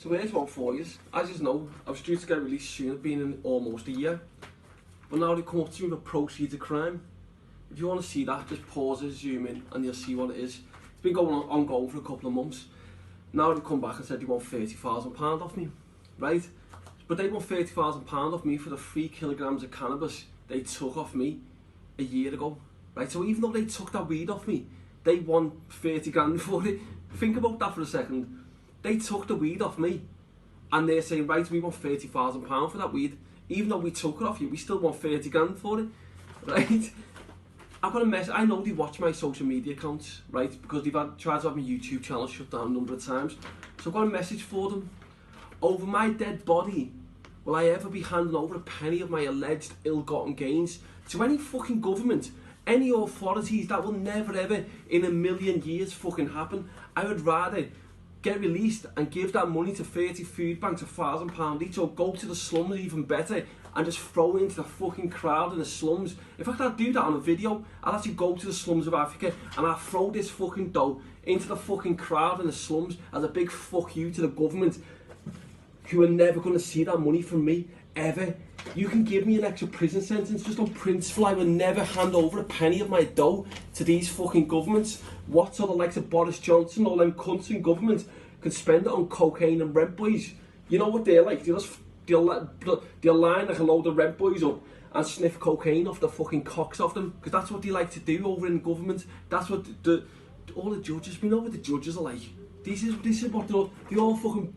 So here's one for you. As you know, I was due to get released soon, it's been in almost a year. But now they come up to me with proceeds of crime. If you want to see that, just pause it, zoom in, and you'll see what it is. It's been ongoing for a couple of months. Now they come back and said they want £30,000 off me, right? But they want £30,000 off me for the 3 kilograms of cannabis they took off me a year ago, right? So even though they took that weed off me, they want 30 grand for it. Think about that for a second. They took the weed off me, and they're saying, right, we want £30,000 for that weed. Even though we took it off you, we still want 30 grand for it, right? I've got a message. I know they watch my social media accounts, right? Because they've tried to have my YouTube channel shut down a number of times. So I've got a message for them. Over my dead body, will I ever be handing over a penny of my alleged ill-gotten gains to any fucking government, any authorities? That will never ever in a million years fucking happen. I would rather get released and give that money to 30 food banks, £1,000 each, or go to the slums, even better, and just throw it into the fucking crowd in the slums. In fact, I'd do that on a video. I'd actually go to the slums of Africa and I'd throw this fucking dough into the fucking crowd in the slums as a big fuck you to the government, who are never going to see that money from me, ever. You can give me an extra prison sentence, just on principle I will never hand over a penny of my dough to these fucking governments. What sort of likes of Boris Johnson, all them cunts in government, can spend it on cocaine and rent boys? You know what they're like? They'll line like a load of rent boys up and sniff cocaine off the fucking cocks off them, because that's what they like to do over in government. That's what all the judges, we know what the judges are like. This is what they all fucking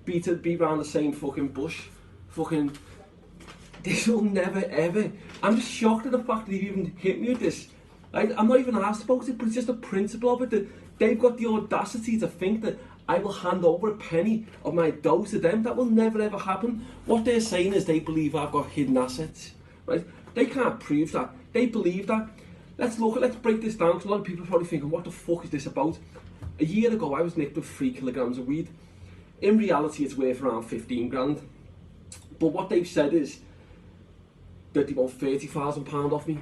beat around the same fucking bush. Fucking, this will never ever. I'm just shocked at the fact that they've even hit me with this. I'm not even asked about it, but it's just the principle of it, that they've got the audacity to think that I will hand over a penny of my dough to them. That will never ever happen. What they're saying is they believe I've got hidden assets, right? They can't prove that. They believe that. Let's break this down, because a lot of people are probably thinking, what the fuck is this about? A year ago, I was nicked with 3 kilograms of weed. In reality, it's worth around 15 grand. But what they've said is that they want £30,000 off me,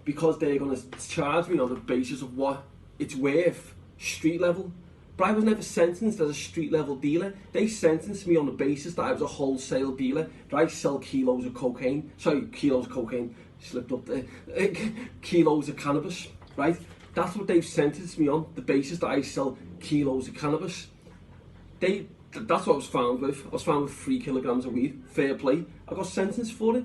because they're going to charge me on the basis of what it's worth, street level. But I was never sentenced as a street level dealer. They sentenced me on the basis that I was a wholesale dealer, that I sell kilos of cocaine. Sorry, kilos of cocaine, slipped up there. Kilos of cannabis, right? That's what they've sentenced me on, the basis that I sell kilos of cannabis. That's what I was found with. I was found with 3 kilograms of weed. Fair play. I got sentenced for it.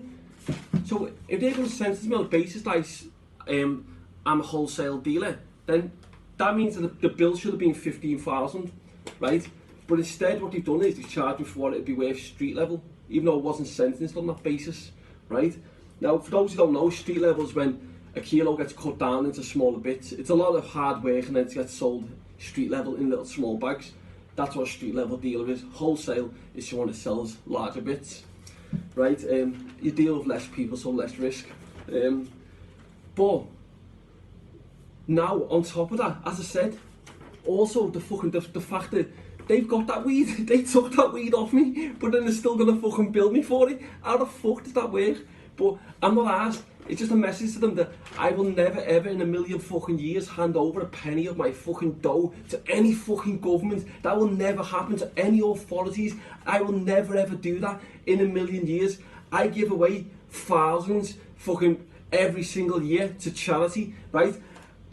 So if they're going to sentence me on the basis that I'm a wholesale dealer, then that means that the bill should have been 15,000, right? But instead, what they've done is they've charged me for what it'd be worth street level, even though I wasn't sentenced on that basis, right? Now, for those who don't know, street level is when a kilo gets cut down into smaller bits. It's a lot of hard work, and then it gets sold street level in little small bags. That's what a street level dealer is. Wholesale is someone that sells larger bits, right? You deal with less people, so less risk. But now, on top of that, as I said, also the fact that they've got that weed, they took that weed off me, but then they're still gonna fucking bill me for it. How the fuck does that work? But I'm not asked. It's just a message to them that I will never ever in a million fucking years hand over a penny of my fucking dough to any fucking government. That will never happen to any authorities. I will never ever do that in a million years. I give away thousands fucking every single year to charity, right?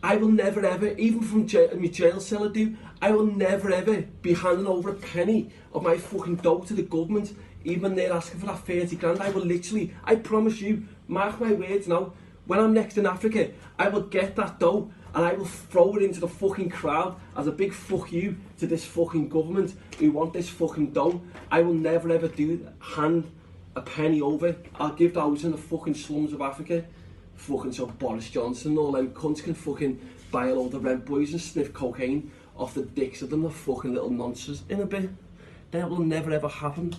I will never ever, even from my jail cell I do, I will never ever be handing over a penny of my fucking dough to the government, even when they're asking for that 30 grand. I will literally, I promise you, mark my words now, when I'm next in Africa, I will get that dough and I will throw it into the fucking crowd as a big fuck you to this fucking government who want this fucking dough. I will never ever hand a penny over. I'll give those in the fucking slums of Africa. Fucking so Boris Johnson and all them cunts can fucking buy a load of rent boys and sniff cocaine off the dicks of them, the fucking little nonsense in a bit. That will never ever happen.